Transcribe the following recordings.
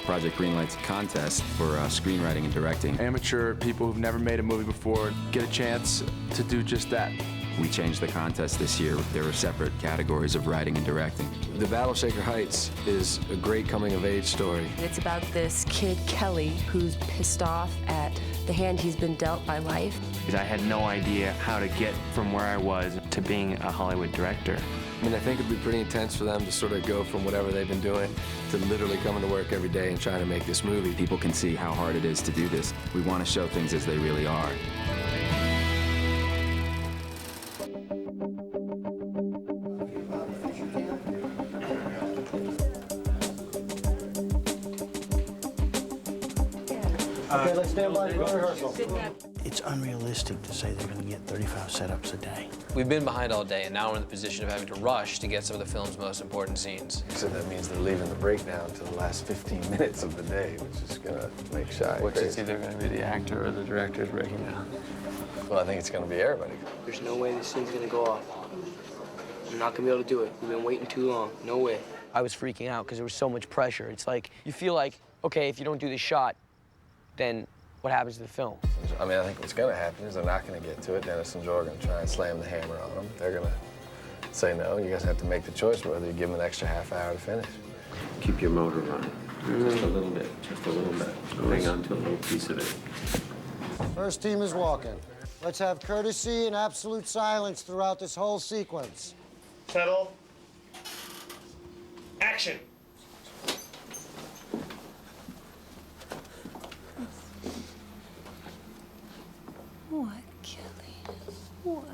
Project Greenlight's a contest for screenwriting and directing. Amateur people who've never made a movie before get a chance to do just that. We changed the contest this year. There were separate categories of writing and directing. The Battle Shaker Heights is a great coming-of-age story. It's about this kid, Kelly, who's pissed off at the hand he's been dealt by life. Because I had no idea how to get from where I was to being a Hollywood director. I mean, I think it'd be pretty intense for them to sort of go from whatever they've been doing to literally coming to work every day and trying to make this movie. People can see how hard it is to do this. We want to show things as they really are. Okay, let's stand by for rehearsal. It's unrealistic to say they're going to get 35 setups a day. We've been behind all day, and now we're in the position of having to rush to get some of the film's most important scenes. So that means they're leaving the breakdown to the last 15 minutes of the day, which is going to make Shia Which crazy. is either going to be the actor or the director's breaking down. Well, I think it's going to be everybody. There's no way this scene's going to go off. I'm not going to be able to do it. We've been waiting too long. No way. I was freaking out because there was so much pressure. It's like, you feel like, okay, if you don't do this shot, then what happens to the film? I mean, I think what's going to happen is they're not going to get to it. Dennis and Joe are going to try and slam the hammer on them. They're going to say no. You guys have to make the choice whether you give them an extra half hour to finish. Keep your motor running. Just a little bit, just a little bit. Hang on to a little piece of it. First team is walking. Let's have courtesy and absolute silence throughout this whole sequence. Settle. Action. What, Kelly? What?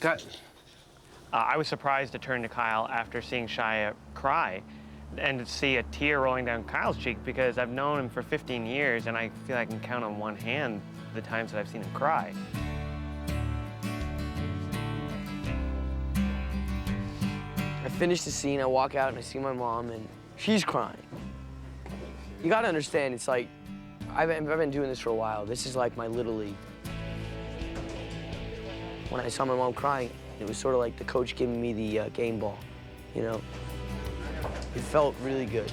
Cut. I was surprised to turn to Kyle after seeing Shia cry and to see a tear rolling down Kyle's cheek because I've known him for 15 years and I feel I can count on one hand the times that I've seen him cry. I finish the scene, I walk out and I see my mom and she's crying. You gotta understand, it's like, I've been doing this for a while. This is like my Little League. When I saw my mom crying, it was sort of like the coach giving me the game ball, you know? It felt really good.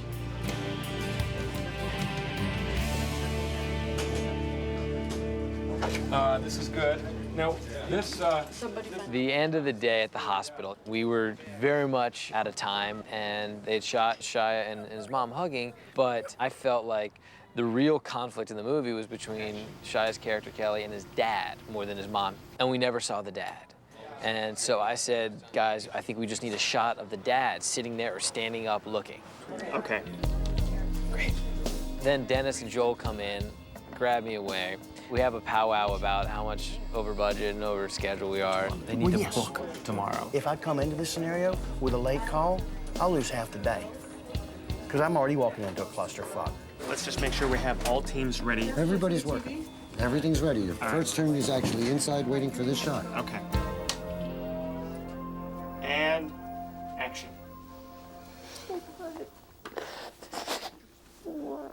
This is good. Now, this, The end of the day at the hospital, we were very much out of time, and they had shot Shia and his mom hugging, but I felt like the real conflict in the movie was between Shia's character, Kelly, and his dad more than his mom, and we never saw the dad. And so I said, guys, I think we just need a shot of the dad sitting there or standing up looking. Okay. Great. Then Dennis and Joel come in, grab me away. We have a powwow about how much over budget and over schedule we are. They need to book tomorrow. If I come into this scenario with a late call, I'll lose half the day. Because I'm already walking into a clusterfuck. Let's just make sure we have all teams ready. Everybody's working. Everything's ready. The first turn is actually inside waiting for this shot. Okay. And action. What?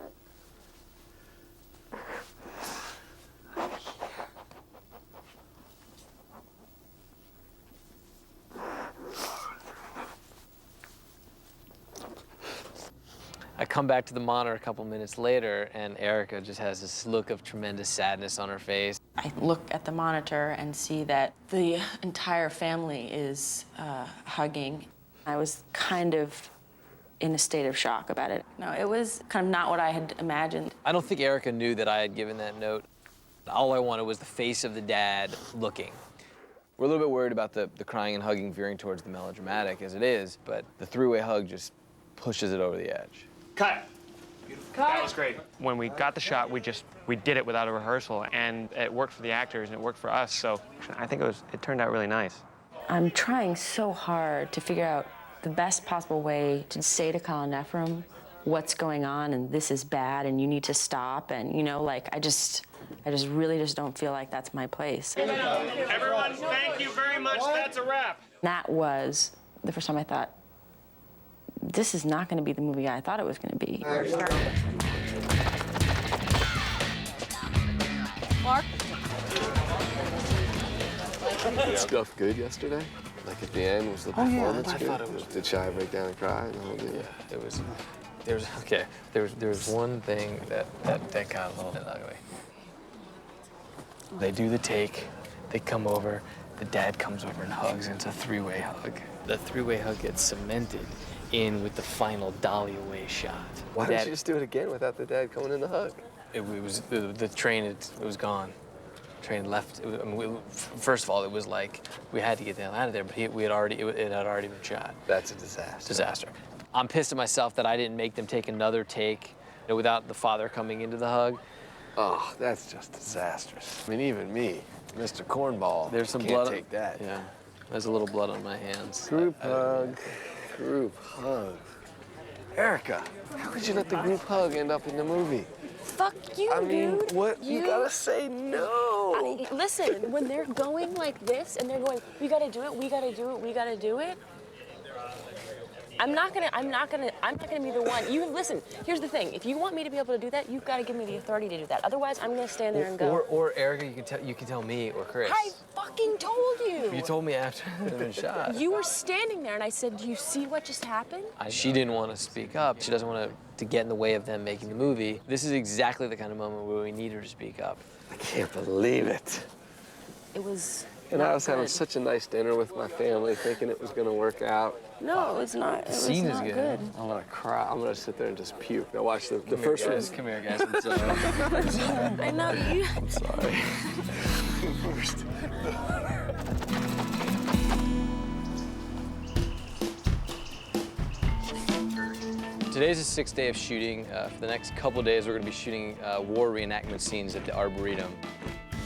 I come back to the monitor a couple minutes later, and Erica just has this look of tremendous sadness on her face. I look at the monitor and see that the entire family is hugging. I was kind of in a state of shock about it. No, it was kind of not what I had imagined. I don't think Erica knew that I had given that note. All I wanted was the face of the dad looking. We're a little bit worried about the crying and hugging veering towards the melodramatic as it is, but the three-way hug just pushes it over the edge. cut. That was great. When we got the shot, we did it without a rehearsal, and it worked for the actors and it worked for us. So I think it turned out really nice. I'm trying so hard to figure out the best possible way to say to Kyle and Ephraim what's going on and this is bad and you need to stop, and you know, like I just really just don't feel like that's my place. Everyone, thank you very much. That's a wrap. That was the first time I thought, this is not going to be the movie I thought it was going to be. Mark? Was stuff good yesterday? Like at the end, was the performance good? I thought it was. Did Shia break down and cry? And the whole deal? Yeah, it was. There was one thing that got a little bit ugly. They do the take, they come over, the dad comes over and hugs, and it's a three-way hug. The three-way hug gets cemented in with the final dolly away shot. Why didn't you just do it again without the dad coming in the hug? It was the train. It was gone. Train left. First of all, it was like we had to get the hell out of there, but it had already been shot. That's a disaster. Disaster. I'm pissed at myself that I didn't make them take another take without the father coming into the hug. Oh, that's just disastrous. I mean, even me, Mr. Cornball, There's some can't blood. take that. Yeah, there's a little blood on my hands. Group hug. Group hug. Erica, how could you let the group hug end up in the movie? Fuck you, I mean, dude. what? You gotta say no. Listen, when they're going like this and they're going, we gotta do it, we gotta do it, we gotta do it. I'm not gonna be the one. You listen, here's the thing. If you want me to be able to do that, you've got to give me the authority to do that. Otherwise, I'm gonna stand there and go. Or Erica, you can tell me or Chris. I fucking told you. You told me after they've been shot. You were standing there and I said, do you see what just happened? She didn't want to speak up. She doesn't want to get in the way of them making the movie. This is exactly the kind of moment where we need her to speak up. I can't believe it. It was. And I was having such a nice dinner with my family, thinking it was gonna work out. No, it's not. It was scene is not good. I'm gonna cry. I'm gonna sit there and just puke. Now watch the first one. Come here, guys. I'm sorry. I know you. I'm sorry. First. Today's the 6th day of shooting. For the next couple of days, we're going to be shooting war reenactment scenes at the Arboretum.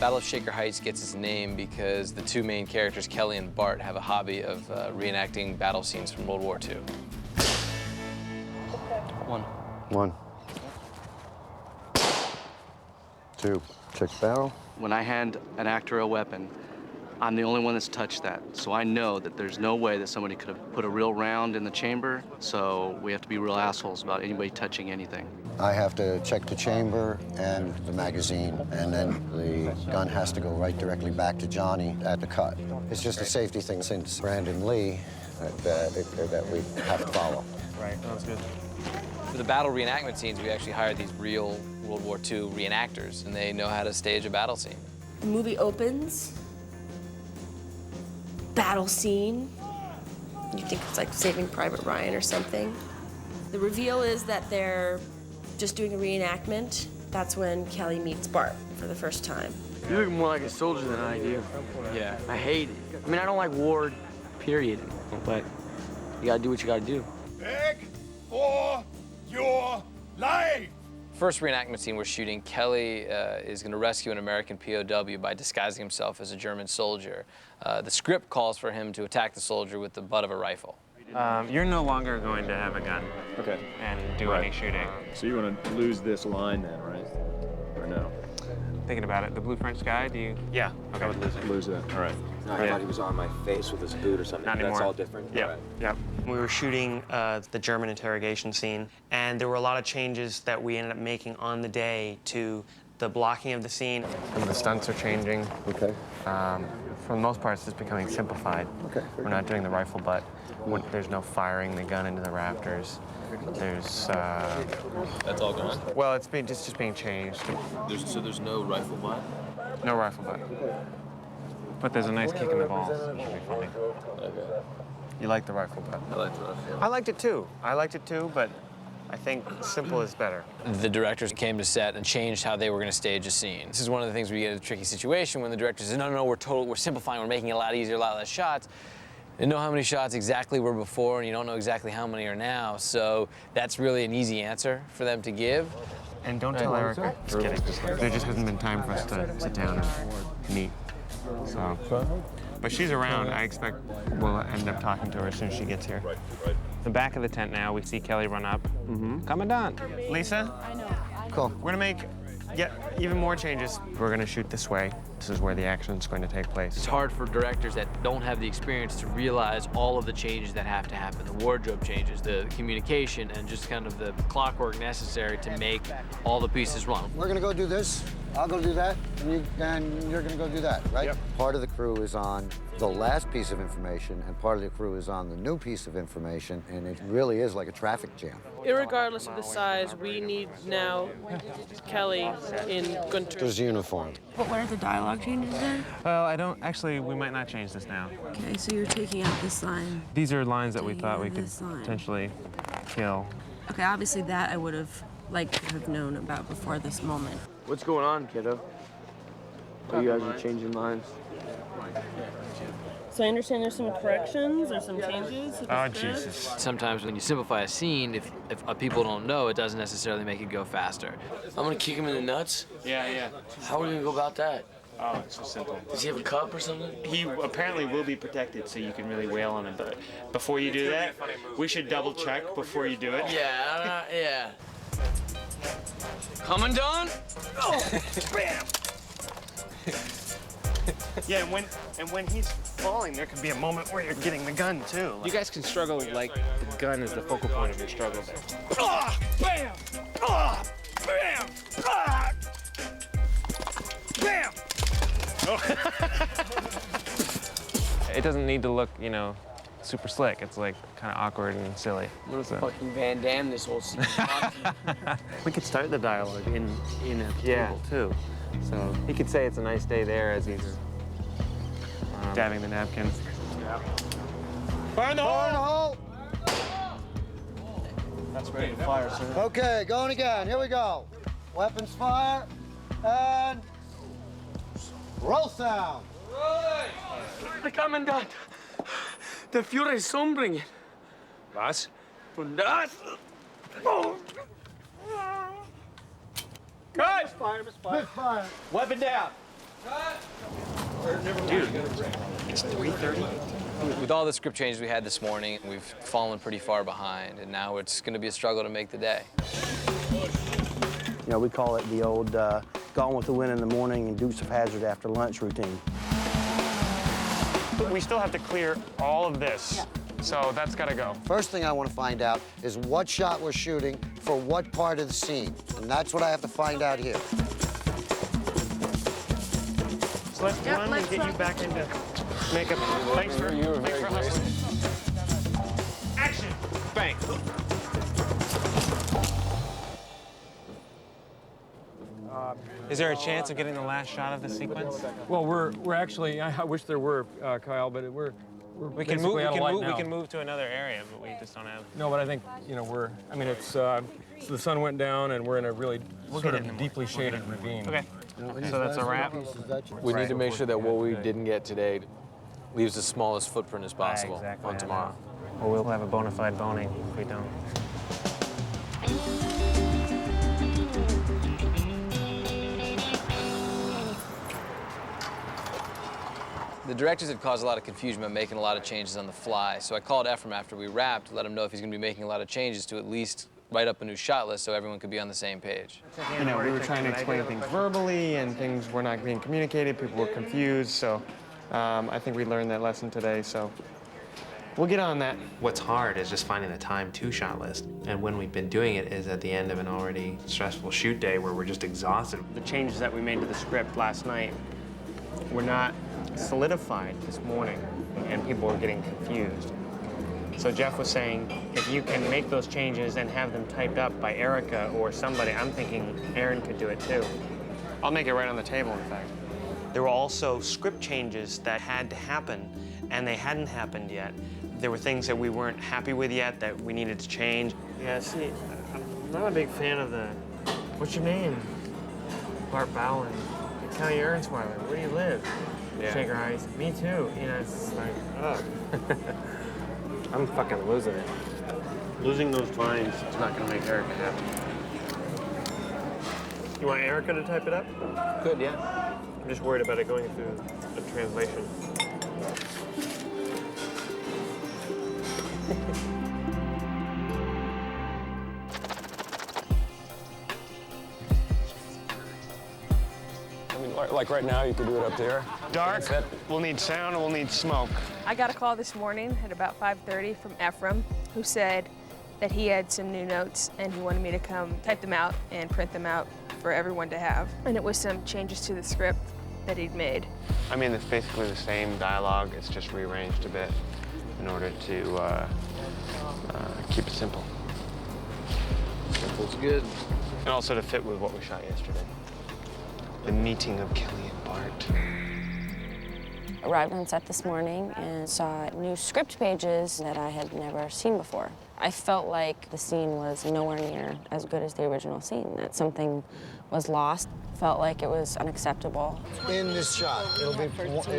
Battle of Shaker Heights gets its name because the two main characters, Kelly and Bart, have a hobby of reenacting battle scenes from World War II. One. Two. Check the barrel. When I hand an actor a weapon, I'm the only one that's touched that. So I know that there's no way that somebody could have put a real round in the chamber, so we have to be real assholes about anybody touching anything. I have to check the chamber and the magazine, and then the gun has to go right directly back to Johnny at the cut. It's just a safety thing since Brandon Lee that we have to follow. Right, that's good. For the battle reenactment scenes, we actually hired these real World War II reenactors, and they know how to stage a battle scene. The movie opens, battle scene. You think it's like Saving Private Ryan or something. The reveal is that they're just doing a reenactment. That's when Kelly meets Bart for the first time. You look more like a soldier than I do. Yeah. I hate it. I mean, I don't like war, period. But you gotta do what you gotta do. Beg for your life! First reenactment scene we're shooting, Kelly is going to rescue an American POW by disguising himself as a German soldier. The script calls for him to attack the soldier with the butt of a rifle. You're no longer going to have a gun. Okay. And do any shooting. So you want to lose this line then, right? Or no? Thinking about it, the Blue French Sky, do you? Yeah, okay. I would lose it. Lose that, all right. No, I thought he was on my face with his boot or something. Not anymore. That's all different? Yeah, All right. yeah. We were shooting the German interrogation scene, and there were a lot of changes that we ended up making on the day to the blocking of the scene. Some of the stunts are changing. Okay. For the most part, it's just becoming simplified. Okay. We're not doing the rifle butt. There's no firing the gun into the rafters. There's, That's all gone? well, it's just being changed. So there's no rifle butt? No rifle butt. But there's a nice kick in the balls, which should be funny. Okay. You like the rifle butt? I like the rifle. I liked it too, but I think simple is better. The directors came to set and changed how they were going to stage a scene. This is one of the things where you get a tricky situation when the director says, no, we're simplifying, we're making it a lot easier, a lot less shots. didn't know how many shots exactly were before, and you don't know exactly how many are now, so that's really an easy answer for them to give. And don't tell Erica. Just kidding. There just hasn't been time for us to sit down and meet. So, but she's around. I expect we'll end up talking to her as soon as she gets here. The back of the tent now, we see Kelly run up. Commandant. Lisa? I know. Cool. We're gonna make even more changes. We're gonna shoot this way. This is where the action's going to take place. It's hard for directors that don't have the experience to realize all of the changes that have to happen, the wardrobe changes, the communication, and just kind of the clockwork necessary to make all the pieces run. We're gonna go do this, I'll go do that, and you're gonna go do that, right? Yep. Part of the crew is on the last piece of information, and part of the crew is on the new piece of information, and it really is like a traffic jam. Irregardless of the size, we need now Kelly in Gunter's uniform. But what are the dialogue changes then? Well, actually, we might not change this now. Okay, so you're taking out this line. These are lines that we thought we could this line. potentially kill. Okay, obviously that I would have liked to have known about before this moment. What's going on, kiddo? Oh, you guys are changing minds. So I understand there's some corrections or some changes. Oh, Jesus. Sometimes when you simplify a scene, if people don't know, it doesn't necessarily make it go faster. I'm gonna kick him in the nuts? Yeah. How are we gonna go about that? Oh, it's so simple. Does he have a cup or something? He apparently will be protected, so you can really wail on him. But before you do that, we should double check before you do it. Yeah, yeah. Commandant! Oh, bam! Yeah, and when he's falling, there could be a moment where you're getting the gun too. You guys can struggle like the gun is the focal point of your struggle. Ah! Bam! Ah! Bam! Ah! Bam! It doesn't need to look, super slick. It's like kind of awkward and silly. I'm gonna fucking Van Damme this whole scene. We could start the dialogue in a table too. So he could say it's a nice day there as he's dabbing the napkin. Yeah. Fire in the hole! That's ready to fire, sir. Okay, going again. Here we go. Weapons fire, and roll sound. The Commandant! Der Führer ist umbringen. Was? Und das... Oh. Cut! Misfire. Weapon down. Dude, it's 3:30. With all the script changes we had this morning, we've fallen pretty far behind, and now it's going to be a struggle to make the day. We call it the old Gone with the Wind in the morning and Dukes of Hazzard after lunch routine. We still have to clear all of this, so that's got to go. First thing I want to find out is what shot we're shooting for what part of the scene, and that's what I have to find out here. So let's run and get you back into makeup. Thanks for hustling. Action! Bang! Is there a chance of getting the last shot of the sequence? Well, we're actually. I wish there were, Kyle, but We can move. We can move to another area, but we just don't have. No, but I think we're. I mean, it's the sun went down, and we're in a really sort of deeply shaded ravine. Okay. So that's a wrap. We need to make sure that what we didn't get today leaves the smallest footprint as possible on tomorrow. Or we'll have a bona fide boning if we don't. The directors had caused a lot of confusion by making a lot of changes on the fly, so I called Ephraim after we wrapped to let him know if he's going to be making a lot of changes to at least write up a new shot list so everyone could be on the same page. We were trying to explain things verbally, and things were not being communicated. People were confused, so I think we learned that lesson today, so we'll get on that. What's hard is just finding the time to shot list, and when we've been doing it is at the end of an already stressful shoot day where we're just exhausted. The changes that we made to the script last night were not solidified this morning, and people were getting confused. So Jeff was saying, if you can make those changes and have them typed up by Erica or somebody, I'm thinking Aaron could do it too. I'll make it right on the table, in fact. There were also script changes that had to happen, and they hadn't happened yet. There were things that we weren't happy with yet that we needed to change. Yeah, see, I'm not a big fan of the, what's your name? Bart Bowen. Kelly Ehrensweiler, where do you live? shake our eyes. Me too. You know, it's like, ugh. I'm fucking losing it. Losing those lines is not gonna make Erica happy. You want Erica to type it up? Good, yeah. I'm just worried about it going through a translation. I mean, like right now, you could do it up there. Dark, we'll need sound, and we'll need smoke. I got a call this morning at about 5:30 from Ephraim, who said that he had some new notes and he wanted me to come type them out and print them out for everyone to have. And it was some changes to the script that he'd made. I mean, it's basically the same dialogue. It's just rearranged a bit in order to keep it simple. Simple's good. And also to fit with what we shot yesterday. The meeting of Kelly and Bart. Arrived on set this morning and saw new script pages that I had never seen before. I felt like the scene was nowhere near as good as the original scene, that something was lost. Felt like it was unacceptable. In this shot, it'll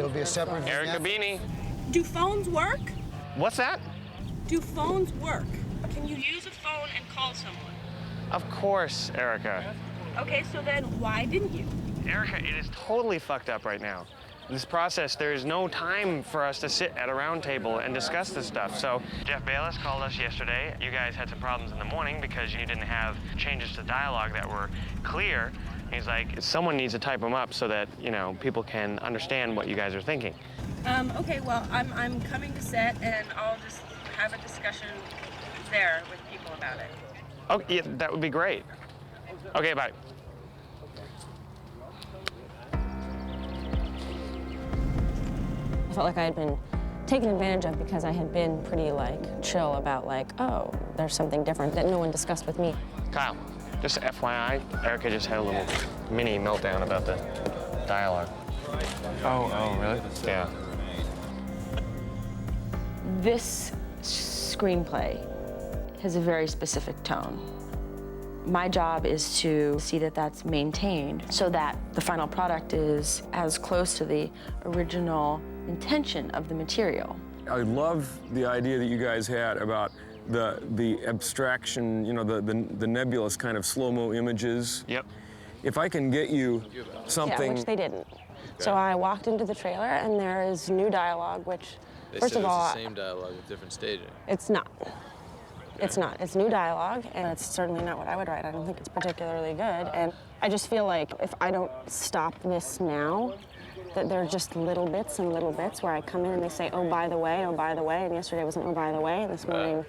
be a separate Erica vignette. Beanie. Do phones work? What's that? Do phones work? Can you use a phone and call someone? Of course, Erica. Okay, so then why didn't you? Erica, it is totally fucked up right now. This process, there is no time for us to sit at a round table and discuss this stuff. So Jeff Bayless called us yesterday. You guys had some problems in the morning because you didn't have changes to dialogue that were clear. He's like, someone needs to type them up so that, you know, people can understand what you guys are thinking. Okay, well, I'm coming to set and I'll just have a discussion there with people about it. Oh, yeah, that would be great. Okay, bye. I felt like I had been taken advantage of because I had been pretty, like, chill about, like, oh, there's something different that no one discussed with me. Kyle, just FYI, Erica just had a little mini meltdown about the dialogue. Oh, really? Yeah. This screenplay has a very specific tone. My job is to see that that's maintained so that the final product is as close to the original intention of the material. I love the idea that you guys had about the abstraction, you know, the nebulous kind of slow-mo images. Yep. If I can get you something... Yeah, which they didn't. So I walked into the trailer and there is new dialogue, which, first of all... It's the same dialogue with different staging. It's not. It's not. It's new dialogue, and it's certainly not what I would write. I don't think it's particularly good. And I just feel like if I don't stop this now, that there are just little bits and little bits where I come in and they say, oh, by the way, and yesterday was an oh, by the way, and this morning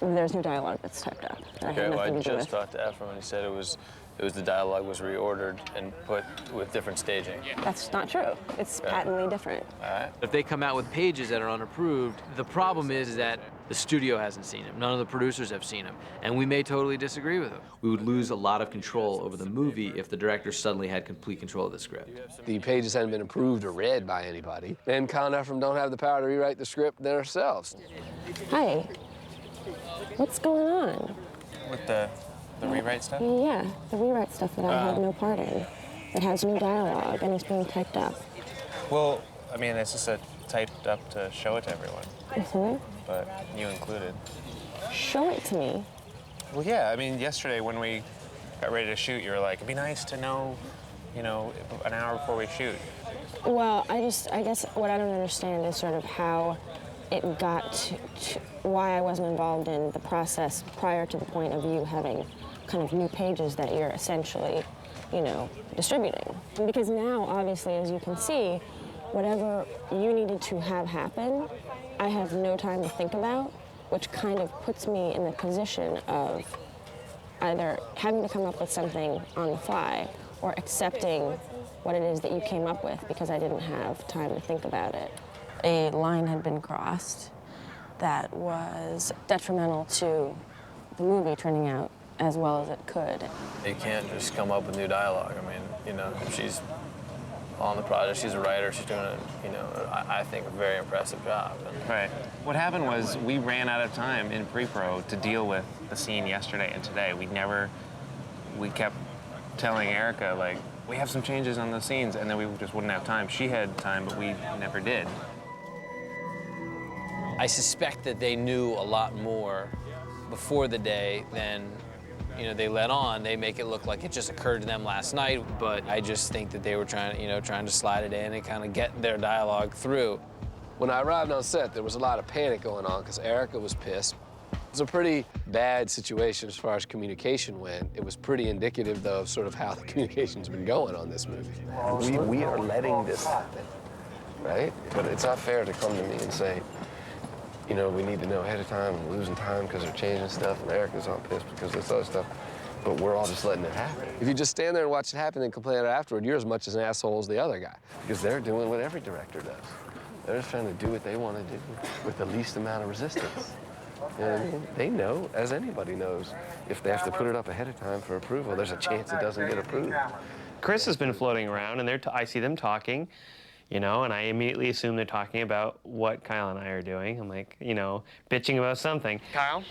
there's new dialogue that's typed up. Okay, well, I just talked to Ephraim and he said it was the dialogue was reordered and put with different staging. That's not true. It's patently different. All right. If they come out with pages that are unapproved, the problem is that the studio hasn't seen them. None of the producers have seen them. And we may totally disagree with them. We would lose a lot of control over the movie if the director suddenly had complete control of the script. The pages hadn't been approved or read by anybody. And Kyle and Ephraim don't have the power to rewrite the script themselves. Hi. What's going on? With the rewrite stuff? Yeah, the rewrite stuff that I had no part in. It has new dialogue and it's being typed up. Well, I mean, it's just typed up to show it to everyone. Mm-hmm. But you included. Show it to me. Well, yeah, I mean, yesterday when we got ready to shoot, you were like, it'd be nice to know, you know, an hour before we shoot. Well, I guess what I don't understand is sort of how it got to why I wasn't involved in the process prior to the point of you having kind of new pages that you're essentially, you know, distributing. Because now, obviously, as you can see, whatever you needed to have happen, I have no time to think about, which kind of puts me in the position of either having to come up with something on the fly or accepting what it is that you came up with because I didn't have time to think about it. A line had been crossed that was detrimental to the movie turning out as well as it could. You can't just come up with new dialogue. I mean, you know, she's on the project, she's a writer, she's doing a, you know, I think a very impressive job. Right. What happened was we ran out of time in pre-pro to deal with the scene yesterday and today. We kept telling Erica, like, we have some changes on the scenes, and then we just wouldn't have time. She had time, but we never did. I suspect that they knew a lot more before the day than, you know, they let on. They make it look like it just occurred to them last night, but I just think that they were trying to slide it in and kind of get their dialogue through. When I arrived on set, there was a lot of panic going on because Erica was pissed. It was a pretty bad situation as far as communication went. It was pretty indicative, though, of sort of how the communication's been going on this movie. We are letting this happen, right? But it's not fair to come to me and say, you know, we need to know ahead of time, we're losing time because they're changing stuff, and Erica's all pissed because of this other stuff, but we're all just letting it happen. If you just stand there and watch it happen and complain afterward, you're as much as an asshole as the other guy, because they're doing what every director does. They're just trying to do what they want to do with the least amount of resistance. You know what I mean? They know, as anybody knows, if they have to put it up ahead of time for approval, there's a chance it doesn't get approved. Chris has been floating around, and I see them talking, you know, and I immediately assume they're talking about what Kyle and I are doing. I'm like, you know, bitching about something. Kyle?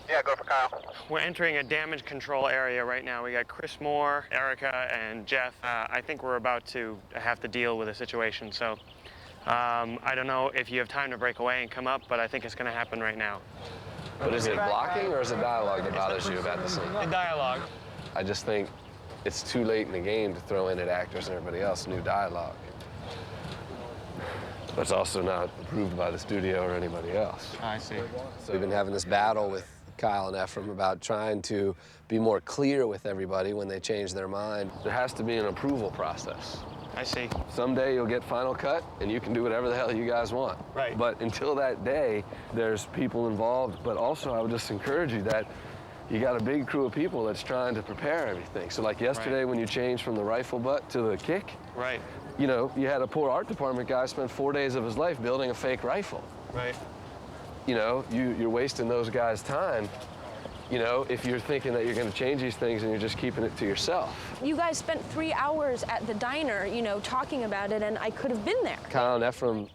Yeah, go for Kyle. We're entering a damage control area right now. We got Chris Moore, Erica, and Jeff. I think we're about to have to deal with a situation, so I don't know if you have time to break away and come up, but I think it's going to happen right now. But is it blocking or is it dialogue that bothers you about the scene? The dialogue. I just think it's too late in the game to throw in at actors and everybody else new dialogue. But it's also not approved by the studio or anybody else. I see. So we've been having this battle with Kyle and Ephraim about trying to be more clear with everybody when they change their mind. There has to be an approval process. I see. Someday you'll get final cut and you can do whatever the hell you guys want. Right. But until that day, there's people involved. But also I would just encourage you that you got a big crew of people that's trying to prepare everything. So like yesterday when you changed from the rifle butt to the kick, right. You know, you had a poor art department guy spend 4 days of his life building a fake rifle. Right. You know, you're wasting those guys' time, you know, if you're thinking that you're going to change these things and you're just keeping it to yourself. You guys spent 3 hours at the diner, you know, talking about it, and I could have been there. Kyle and Ephraim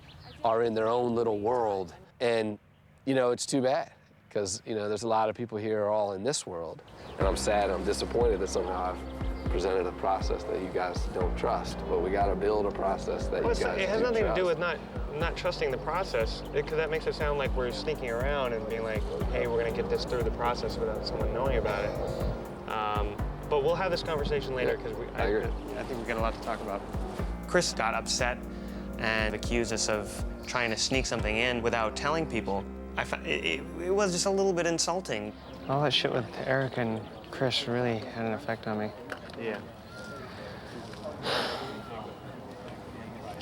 are in their own little world, and, you know, it's too bad, because, you know, there's a lot of people here all in this world, and I'm sad, I'm disappointed that somehow I've presented a process that you guys don't trust, but we got to build a process that you guys do trust. It has nothing to do with not trusting the process, because that makes it sound like we're sneaking around and being like, hey, we're going to get this through the process without someone knowing about it. But we'll have this conversation later, because I think we've got a lot to talk about. Chris got upset and accused us of trying to sneak something in without telling people. It was just a little bit insulting. All that shit with Eric and Chris really had an effect on me. Yeah.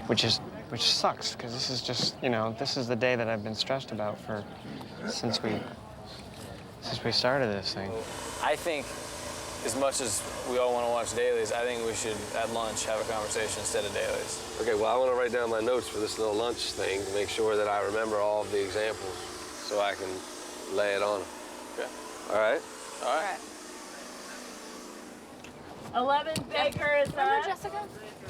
Which sucks, because this is just, you know, this is the day that I've been stressed about since we started this thing. I think, as much as we all want to watch dailies, I think we should, at lunch, have a conversation instead of dailies. Okay, well, I want to write down my notes for this little lunch thing to make sure that I remember all of the examples so I can lay it on them. Okay. All right? All right. 11 Baker is Remember Jessica?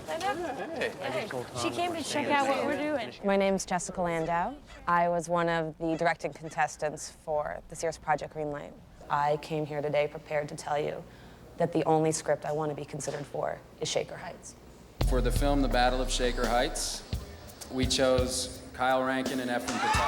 Hey. She came to check out what we're doing. My name's Jessica Landau. I was one of the directing contestants for this year's Project Greenlight. I came here today prepared to tell you that the only script I want to be considered for is Shaker Heights. For the film The Battle of Shaker Heights, we chose Kyle Rankin and Ephraim Patel.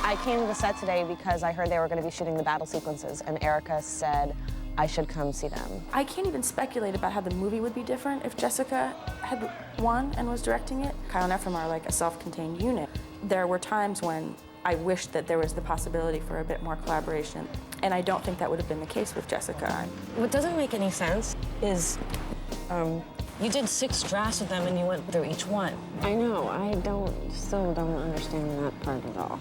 I came to the set today because I heard they were going to be shooting the battle sequences, and Erica said I should come see them. I can't even speculate about how the movie would be different if Jessica had won and was directing it. Kyle and Ephraim are like a self-contained unit. There were times when I wished that there was the possibility for a bit more collaboration, and I don't think that would have been the case with Jessica. What doesn't make any sense is you did 6 drafts with them and you went through each one. I know, I still don't understand that part at all.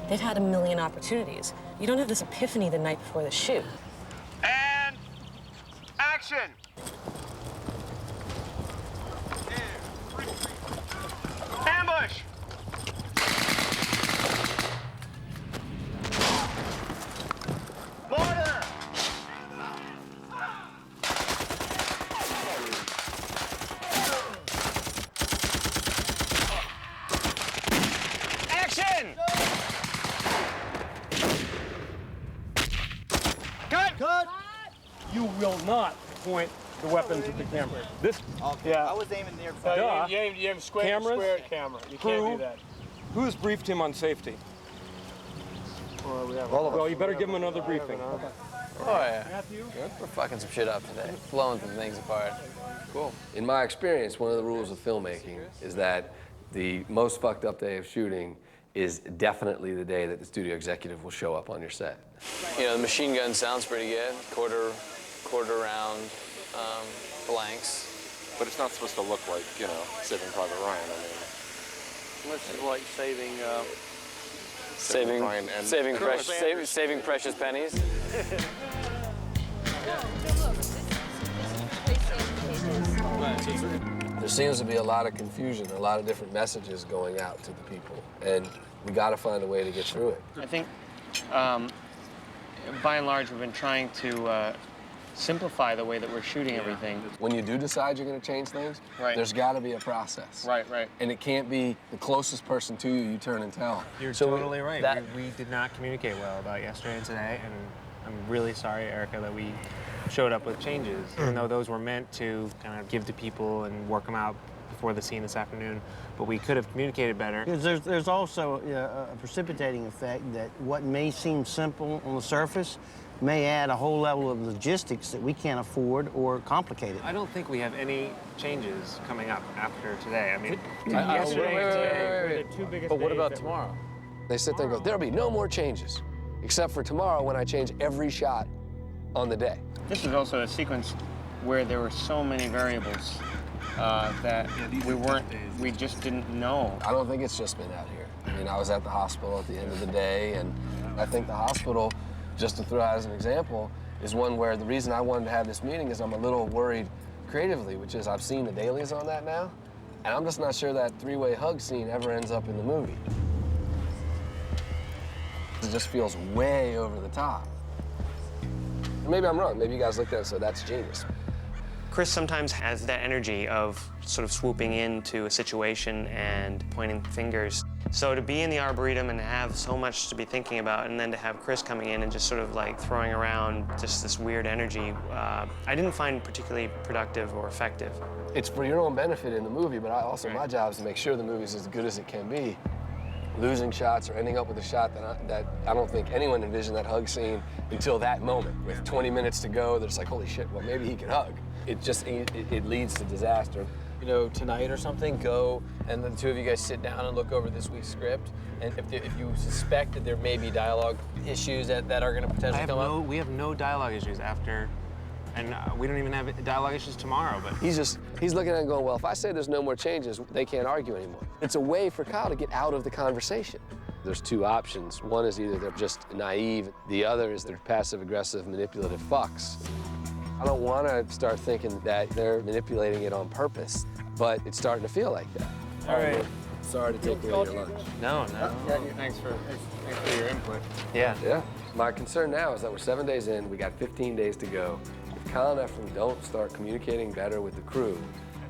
They've had a million opportunities. You don't have this epiphany the night before the shoot. And action! Ambush! Mortar! Action! Cut! Cut! You will not point the weapons at the camera. This, yeah. I was aiming near. Duh. You aim square, Cameras? square camera. You Crew? can't do that. Who's briefed him on safety? Well, we have All of us. Well, you better give him another briefing. Oh, yeah. We're fucking some shit up today. Blowing some things apart. Cool. In my experience, one of the rules of filmmaking is that the most fucked up day of shooting is definitely the day that the studio executive will show up on your set. You know, the machine gun sounds pretty good. Quarter round blanks. But it's not supposed to look like, you know, Saving Private Ryan. I mean, This is like saving. Saving precious pennies. There seems to be a lot of confusion, a lot of different messages going out to the people, and we got to find a way to get through it. I think, by and large, we've been trying to simplify the way that we're shooting everything. When you do decide you're going to change things, there's got to be a process. Right. And it can't be the closest person to you turn and tell. You're totally right. We did not communicate well about yesterday and today, and I'm really sorry, Erica, that we showed up with changes, even though those were meant to kind of give to people and work them out before the scene this afternoon. But we could have communicated better. Because there's also a precipitating effect that what may seem simple on the surface may add a whole level of logistics that we can't afford or complicate it. I don't think we have any changes coming up after today. I mean, yesterday and today were the two biggest But what days about that tomorrow? They sit there and go, there'll be no more changes, except for tomorrow when I change every shot on the day. This was also a sequence where there were so many variables that we just didn't know. I don't think it's just been out here. I mean, I was at the hospital at the end of the day, and I think the hospital, just to throw out as an example, is one where the reason I wanted to have this meeting is I'm a little worried creatively, which is I've seen the dailies on that now, and I'm just not sure that three-way hug scene ever ends up in the movie. It just feels way over the top. Maybe I'm wrong. Maybe you guys looked at it and said, that's genius. Chris sometimes has that energy of sort of swooping into a situation and pointing fingers. So to be in the Arboretum and have so much to be thinking about, and then to have Chris coming in and just sort of like throwing around just this weird energy, I didn't find particularly productive or effective. It's for your own benefit in the movie, but my job is to make sure the movie's as good as it can be. Losing shots or ending up with a shot that I don't think anyone envisioned that hug scene until that moment. With 20 minutes to go, they're just like, holy shit, well, maybe he can hug. It leads to disaster. You know, tonight or something, go and the two of you guys sit down and look over this week's script. And if you suspect that there may be dialogue issues that are going to potentially come up. We have no dialogue issues after, and we don't even have dialogue issues tomorrow. But he's looking at it and going, well, if I say there's no more changes, they can't argue anymore. It's a way for Kyle to get out of the conversation. There's two options. One is either they're just naive. The other is they're passive-aggressive, manipulative fucks. I don't want to start thinking that they're manipulating it on purpose, but it's starting to feel like that. All right. Sorry to take away your lunch. No. Thanks for your input. Yeah. My concern now is that we're 7 days in, we got 15 days to go. If Kyle and Ephraim don't start communicating better with the crew,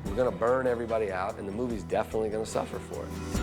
we're gonna burn everybody out, and the movie's definitely gonna suffer for it.